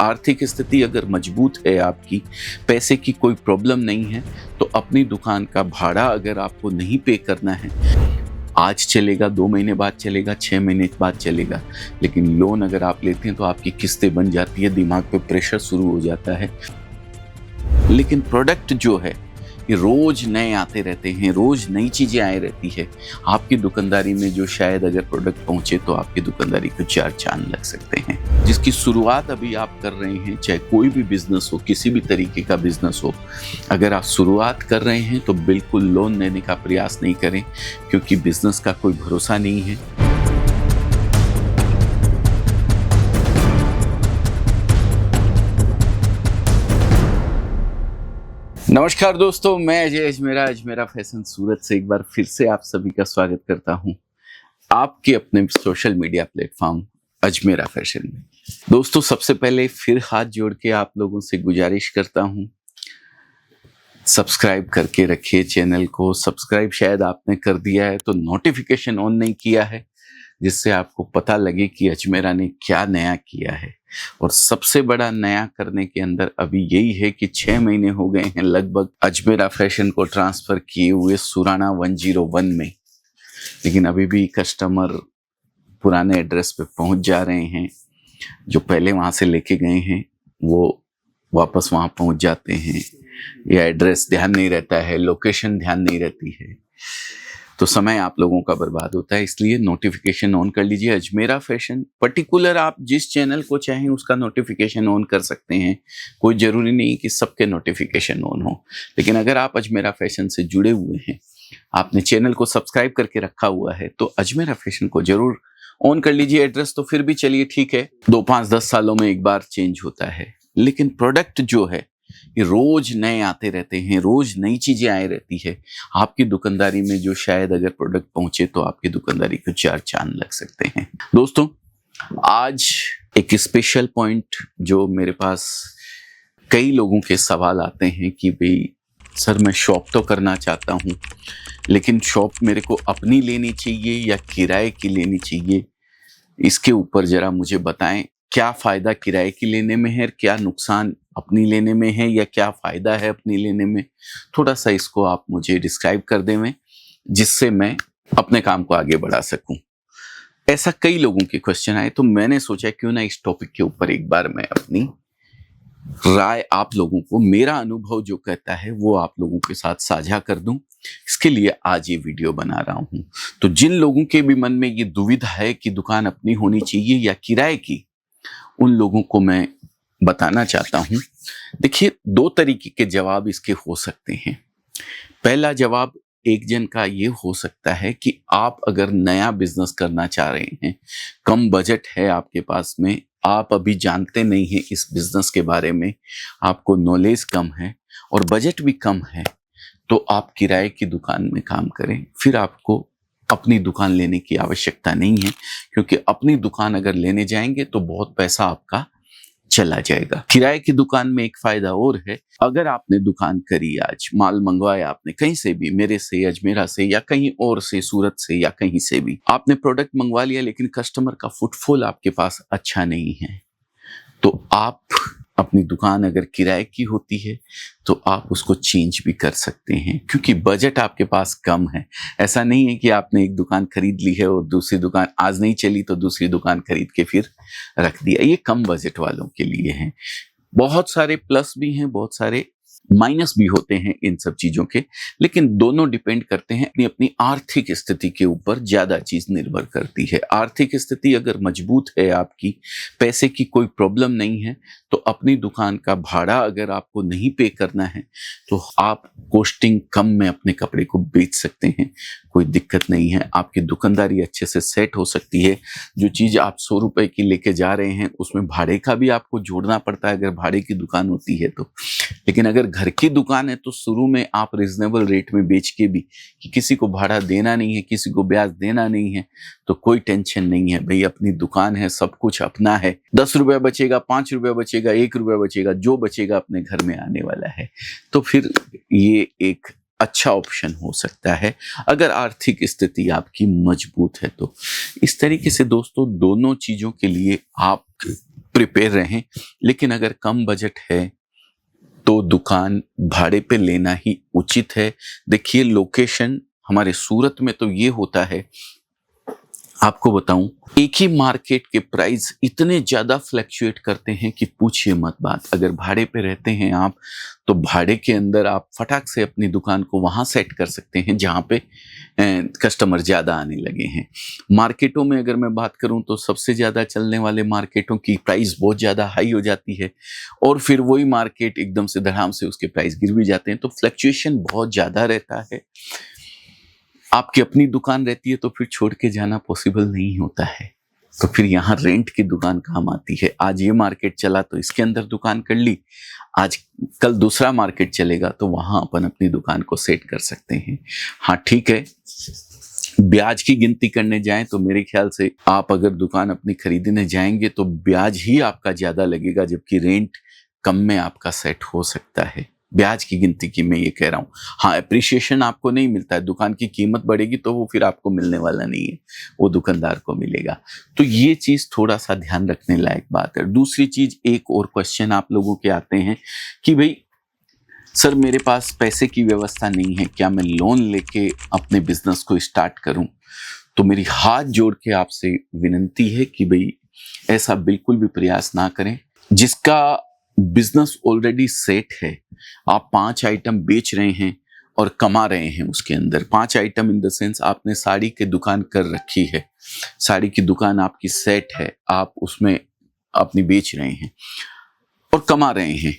आर्थिक स्थिति अगर मजबूत है आपकी, पैसे की कोई प्रॉब्लम नहीं है, तो अपनी दुकान का भाड़ा अगर आपको नहीं पे करना है, आज चलेगा, 2 महीने बाद चलेगा, 6 महीने बाद चलेगा, लेकिन लोन अगर आप लेते हैं तो आपकी किस्तें बन जाती है, दिमाग पे प्रेशर शुरू हो जाता है। लेकिन प्रोडक्ट जो है ये रोज नए आते रहते हैं, रोज नई चीजें आए रहती है। आपकी दुकानदारी में जो शायद अगर प्रोडक्ट पहुंचे तो आपकी दुकानदारी को 4 चांद लग सकते हैं। जिसकी शुरुआत अभी आप कर रहे हैं, चाहे कोई भी बिजनेस हो, किसी भी तरीके का बिजनेस हो, अगर आप शुरुआत कर रहे हैं तो बिल्कुल लोन लेने का प्रयास नहीं करें, क्योंकि बिजनेस का कोई भरोसा नहीं है। नमस्कार दोस्तों, मैं अजय अजमेरा फैशन सूरत से एक बार फिर से आप सभी का स्वागत करता हूं आपके अपने social media platform Ajmera fashion में। दोस्तों, सबसे पहले फिर हाथ जोड़ के आप लोगों से गुजारिश करता हूं, सब्सक्राइब करके रखिए चैनल को। सब्सक्राइब शायद आपने कर दिया है तो नोटिफिकेशन ऑन नहीं किया है, जिससे आपको पता लगे कि अजमेरा ने क्या नया किया है। और सबसे बड़ा नया करने के अंदर अभी यही है कि 6 महीने हो गए हैं लगभग अजमेरा फैशन को ट्रांसफर किए हुए सुराना 101 में, लेकिन अभी भी कस्टमर पुराने एड्रेस पे पहुंच जा रहे हैं। जो पहले वहां से लेके गए हैं वो वापस वहां पहुंच जाते हैं, या एड्रेस ध्यान नहीं रहता है, लोकेशन ध्यान नहीं रहती है, तो समय आप लोगों का बर्बाद होता है। इसलिए नोटिफिकेशन ऑन कर लीजिए। अजमेरा फैशन पर्टिकुलर आप जिस चैनल को चाहें उसका नोटिफिकेशन ऑन कर सकते हैं, कोई जरूरी नहीं कि सबके नोटिफिकेशन ऑन हो। लेकिन अगर आप अजमेरा फैशन से जुड़े हुए हैं, आपने चैनल को सब्सक्राइब करके रखा हुआ है, तो अजमेरा फैशन को जरूर ऑन कर लीजिए। एड्रेस तो फिर भी चलिए ठीक है, 2, 5, 10 सालों में एक बार चेंज होता है, लेकिन प्रोडक्ट जो है ये रोज नए आते रहते हैं, रोज नई चीजें आए रहती है। आपकी दुकानदारी में जो शायद अगर प्रोडक्ट पहुंचे तो आपकी दुकानदारी को 4 चांद लग सकते हैं। दोस्तों, आज एक स्पेशल पॉइंट जो मेरे पास कई लोगों के सवाल आते हैं कि भाई सर, मैं शॉप तो करना चाहता हूं, लेकिन शॉप मेरे को अपनी लेनी चाहिए या किराए की लेनी चाहिए, इसके ऊपर जरा मुझे बताएं। क्या फायदा किराए की लेने में है, क्या नुकसान अपनी लेने में है, या क्या फायदा है अपनी लेने में, थोड़ा सा इसको आप मुझे डिस्क्राइब कर दें, जिससे मैं अपने काम को आगे बढ़ा सकूं। ऐसा कई लोगों के क्वेश्चन आए, तो मैंने सोचा क्यों ना इस टॉपिक के ऊपर एक बार मैं अपनी राय आप लोगों को, मेरा अनुभव जो कहता है वो आप लोगों के साथ साझा कर दूं। इसके लिए आज ये वीडियो बना रहा हूं। तो जिन लोगों के भी मन में ये दुविधा है कि दुकान अपनी होनी चाहिए या किराए की, उन लोगों को मैं बताना चाहता हूं। देखिए, 2 तरीके के जवाब इसके हो सकते हैं। पहला जवाब एक जन का ये हो सकता है कि आप अगर नया बिजनेस करना चाह रहे हैं, कम बजट है आपके पास में, आप अभी जानते नहीं हैं इस बिजनेस के बारे में, आपको नॉलेज कम है और बजट भी कम है, तो आप किराए की दुकान में काम करें। फिर आपको अपनी दुकान लेने की आवश्यकता नहीं है, क्योंकि अपनी दुकान अगर लेने जाएंगे तो बहुत पैसा आपका चला जाएगा। किराए की दुकान में एक फायदा और है, अगर आपने दुकान करी, आज माल मंगवाया आपने कहीं से भी, मेरे से, अजमेरा से या कहीं और से, सूरत से या कहीं से भी, आपने प्रोडक्ट मंगवा लिया, लेकिन कस्टमर का फुटफॉल आपके पास अच्छा नहीं है, तो आप अपनी दुकान अगर किराए की होती है तो आप उसको चेंज भी कर सकते हैं, क्योंकि बजट आपके पास कम है। ऐसा नहीं है कि आपने एक दुकान खरीद ली है और दूसरी दुकान आज नहीं चली तो दूसरी दुकान खरीद के फिर रख दिया। ये कम बजट वालों के लिए है। बहुत सारे प्लस भी हैं, बहुत सारे माइनस भी होते हैं इन सब चीजों के, लेकिन दोनों डिपेंड करते हैं अपनी अपनी आर्थिक स्थिति के ऊपर। ज्यादा चीज निर्भर करती है। आर्थिक स्थिति अगर मजबूत है आपकी, पैसे की कोई प्रॉब्लम नहीं है, तो अपनी दुकान का भाड़ा अगर आपको नहीं पे करना है तो आप कॉस्टिंग कम में अपने कपड़े को बेच सकते हैं, कोई दिक्कत नहीं है। आपकी दुकानदारी अच्छे से सेट हो सकती है। जो चीज आप 100 रुपए की लेके जा रहे हैं उसमें भाड़े का भी आपको जोड़ना पड़ता है, अगर भाड़े की दुकान होती है तो। लेकिन अगर घर की दुकान है तो शुरू में आप रिजनेबल रेट में बेच के भी, कि किसी को भाड़ा देना नहीं है, किसी को ब्याज देना नहीं है, तो कोई टेंशन नहीं है। भाई, अपनी दुकान है, सब कुछ अपना है, 10 रुपया बचेगा, 5 रुपया बचेगा, 1 रुपया बचेगा, जो बचेगा अपने घर में आने वाला है। तो फिर ये एक अच्छा ऑप्शन हो सकता है अगर आर्थिक स्थिति आपकी मजबूत है तो। इस तरीके से दोस्तों, दोनों चीजों के लिए आप प्रिपेयर रहें। लेकिन अगर कम बजट है तो दुकान भाड़े पे लेना ही उचित है। देखिए लोकेशन हमारे सूरत में तो ये होता है, आपको बताऊं, एक ही मार्केट के प्राइस इतने ज्यादा फ्लक्चुएट करते हैं कि पूछिए मत बात। अगर भाड़े पे रहते हैं आप तो भाड़े के अंदर आप फटाक से अपनी दुकान को वहां सेट कर सकते हैं जहां पे कस्टमर ज्यादा आने लगे हैं। मार्केटों में अगर मैं बात करूं तो सबसे ज्यादा चलने वाले मार्केटों की प्राइस बहुत ज्यादा हाई हो जाती है और फिर वही मार्केट एकदम से धड़ाम से उसके प्राइस गिर भी जाते हैं, तो फ्लक्चुएशन बहुत ज्यादा रहता है। आपकी अपनी दुकान रहती है तो फिर छोड़ के जाना पॉसिबल नहीं होता है, तो फिर यहाँ रेंट की दुकान काम आती है। आज ये मार्केट चला तो इसके अंदर दुकान कर ली, आज कल दूसरा मार्केट चलेगा तो वहां अपन अपनी दुकान को सेट कर सकते हैं। हाँ ठीक है, ब्याज की गिनती करने जाएं तो मेरे ख्याल से आप अगर दुकान अपनी खरीदने जाएंगे तो ब्याज ही आपका ज्यादा लगेगा, जबकि रेंट कम में आपका सेट हो सकता है। ब्याज की गिनती की मैं ये कह रहा हूँ। हाँ, एप्रिसिएशन आपको नहीं मिलता है, दुकान की कीमत बढ़ेगी तो वो फिर आपको मिलने वाला नहीं है, वो दुकानदार को मिलेगा। तो ये चीज थोड़ा सा ध्यान रखने लायक बात है। दूसरी चीज, एक और क्वेश्चन आप लोगों के आते हैं कि भाई सर मेरे पास पैसे की व्यवस्था नहीं है, क्या मैं लोन लेके अपने बिजनेस को स्टार्ट करूं? तो मेरी हाथ जोड़ के आपसे विनती है कि भाई ऐसा बिल्कुल भी प्रयास ना करें। जिसका बिजनेस ऑलरेडी सेट है, आप 5 आइटम बेच रहे हैं और कमा रहे हैं उसके अंदर, 5 आइटम इन द सेंस आपने साड़ी की दुकान कर रखी है, साड़ी की दुकान आपकी सेट है, आप उसमें अपनी बेच रहे हैं और कमा रहे हैं,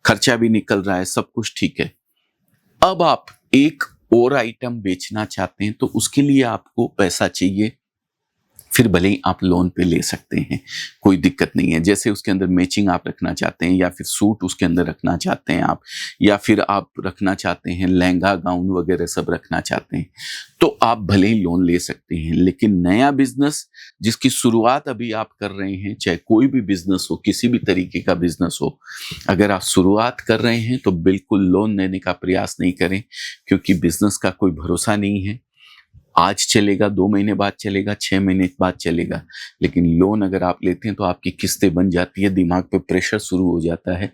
खर्चा भी निकल रहा है, सब कुछ ठीक है। अब आप एक और आइटम बेचना चाहते हैं तो उसके लिए आपको पैसा चाहिए, फिर भले ही आप लोन पे ले सकते हैं, कोई दिक्कत नहीं है। जैसे उसके अंदर मैचिंग आप रखना चाहते हैं या फिर सूट उसके अंदर रखना चाहते हैं आप, या फिर आप रखना चाहते हैं लहंगा गाउन वगैरह सब रखना चाहते हैं, तो आप भले ही लोन ले सकते हैं। लेकिन नया बिजनेस जिसकी शुरुआत अभी आप कर रहे हैं, चाहे कोई भी बिजनेस हो, किसी भी तरीके का बिजनेस हो, अगर आप शुरुआत कर रहे हैं तो बिल्कुल लोन लेने का प्रयास नहीं करें, क्योंकि बिजनेस का कोई भरोसा नहीं है। आज चलेगा, 2 महीने बाद चलेगा, 6 महीने बाद चलेगा, लेकिन लोन अगर आप लेते हैं तो आपकी किस्तें बन जाती है, दिमाग पे प्रेशर शुरू हो जाता है।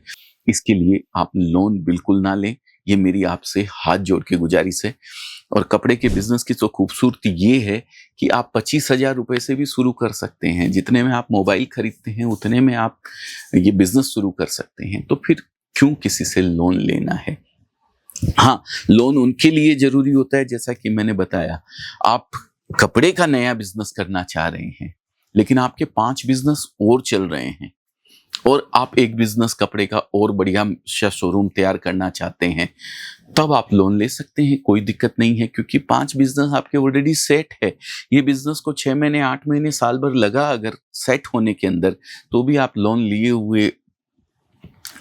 इसके लिए आप लोन बिल्कुल ना लें, ये मेरी आपसे हाथ जोड़ के गुजारिश है। और कपड़े के बिजनेस की तो खूबसूरती ये है कि आप 25,000 रुपए से भी शुरू कर सकते हैं। जितने में आप मोबाइल खरीदते हैं उतने में आप ये बिजनेस शुरू कर सकते हैं, तो फिर क्यों किसी से लोन लेना है? हाँ, लोन उनके लिए जरूरी होता है, जैसा कि मैंने बताया, आप कपड़े का नया बिजनेस करना चाह रहे हैं लेकिन आपके 5 बिजनेस और चल रहे हैं और आप एक बिजनेस कपड़े का और बढ़िया शोरूम तैयार करना चाहते हैं, तब आप लोन ले सकते हैं, कोई दिक्कत नहीं है, क्योंकि 5 बिजनेस आपके ऑलरेडी सेट है। ये बिजनेस को 6 महीने, 8 महीने, साल भर लगा अगर सेट होने के अंदर, तो भी आप लोन लिए हुए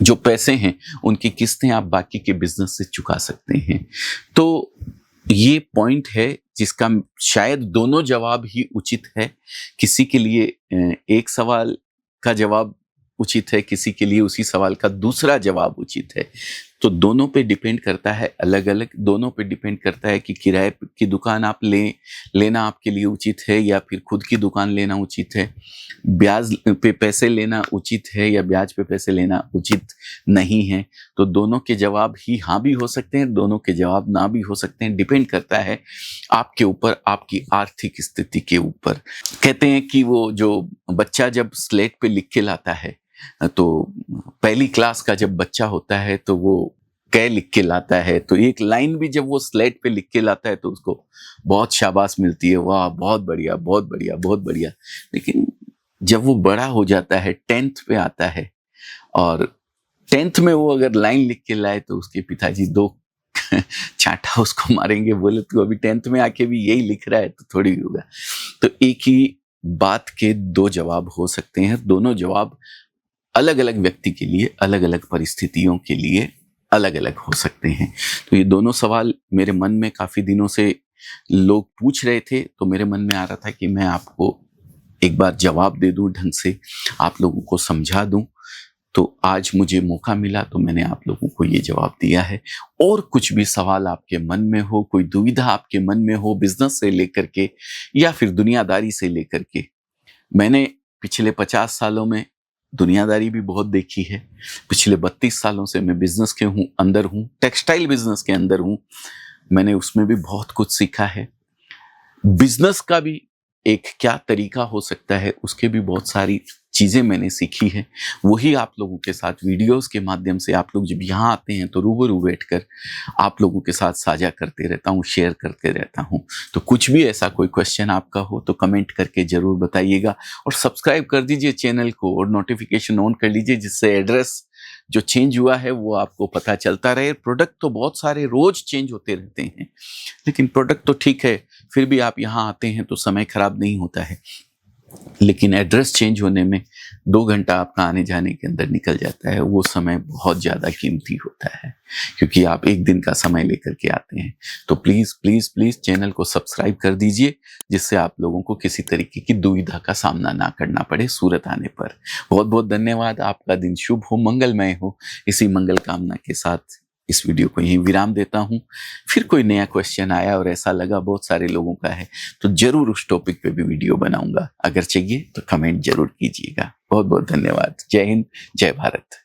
जो पैसे हैं उनकी किस्तें आप बाकी के बिजनेस से चुका सकते हैं। तो ये पॉइंट है जिसका शायद दोनों जवाब ही उचित है। किसी के लिए एक सवाल का जवाब उचित है, किसी के लिए उसी सवाल का दूसरा जवाब उचित है। तो दोनों पे डिपेंड करता है, अलग अलग दोनों पे डिपेंड करता है कि किराए की दुकान आप लेना आपके लिए उचित है या फिर खुद की दुकान लेना उचित है, ब्याज पे पैसे लेना उचित है या ब्याज पे पैसे लेना उचित नहीं है। तो दोनों के जवाब ही हाँ भी हो सकते हैं, दोनों के जवाब ना भी हो सकते हैं, डिपेंड करता है आपके ऊपर, आपकी आर्थिक स्थिति के ऊपर। कहते हैं कि वो जो बच्चा जब स्लेट पे लिख के लाता है, तो पहली क्लास का जब बच्चा होता है तो वो कै लिख के लाता है, तो एक लाइन भी जब वो स्लेट पे लिख के लाता है तो उसको बहुत शाबाश मिलती है, वाह बहुत बढ़िया बहुत बढ़िया बहुत बढ़िया। लेकिन जब वो बड़ा हो जाता है, 10th पे आता है और 10th में वो अगर लाइन लिख के लाए तो उसके पिताजी 2 चांटा उसको मारेंगे, बोले तू अभी 10th में आके भी यही लिख रहा है तो थोड़ी होगा। तो एक ही बात के 2 जवाब हो सकते हैं, दोनों जवाब अलग अलग व्यक्ति के लिए, अलग अलग परिस्थितियों के लिए अलग अलग हो सकते हैं। तो ये दोनों सवाल मेरे मन में काफी दिनों से लोग पूछ रहे थे, तो मेरे मन में आ रहा था कि मैं आपको एक बार जवाब दे दूं, ढंग से आप लोगों को समझा दूं। तो आज मुझे मौका मिला तो मैंने आप लोगों को ये जवाब दिया है। और कुछ भी सवाल आपके मन में हो, कोई दुविधा आपके मन में हो बिजनेस से लेकर के या फिर दुनियादारी से लेकर के, मैंने पिछले 50 सालों में दुनियादारी भी बहुत देखी है। पिछले 32 सालों से मैं बिजनेस के अंदर हूँ, टेक्सटाइल बिजनेस के अंदर हूँ। मैंने उसमें भी बहुत कुछ सीखा है। बिजनेस का भी एक क्या तरीका हो सकता है, उसके भी बहुत सारी चीजें मैंने सीखी है। वही आप लोगों के साथ वीडियोस के माध्यम से, आप लोग जब यहाँ आते हैं तो रूबरू बैठकर आप लोगों के साथ साझा करते रहता हूँ, शेयर करते रहता हूँ। तो कुछ भी ऐसा कोई क्वेश्चन आपका हो तो कमेंट करके जरूर बताइएगा, और सब्सक्राइब कर दीजिए चैनल को और नोटिफिकेशन ऑन कर लीजिए, जिससे एड्रेस जो चेंज हुआ है वो आपको पता चलता रहे। प्रोडक्ट तो बहुत सारे रोज चेंज होते रहते हैं, लेकिन प्रोडक्ट तो ठीक है, फिर भी आप यहाँ आते हैं तो समय खराब नहीं होता है। लेकिन एड्रेस चेंज होने में 2 घंटा आपका आने जाने के अंदर निकल जाता है। वो समय बहुत ज़्यादा कीमती होता है, क्योंकि आप एक दिन का समय लेकर के आते हैं। तो प्लीज़ प्लीज़ प्लीज़ चैनल को सब्सक्राइब कर दीजिए, जिससे आप लोगों को किसी तरीके की दुविधा का सामना ना करना पड़े सूरत आने पर। बहुत बहुत धन्यवाद। आपका दिन शुभ हो, मंगलमय हो। इसी मंगल कामना के साथ इस वीडियो को यहीं विराम देता हूं। फिर कोई नया क्वेश्चन आया और ऐसा लगा बहुत सारे लोगों का है तो जरूर उस टॉपिक पे भी वीडियो बनाऊंगा। अगर चाहिए तो कमेंट जरूर कीजिएगा। बहुत बहुत धन्यवाद। जय हिंद, जय भारत।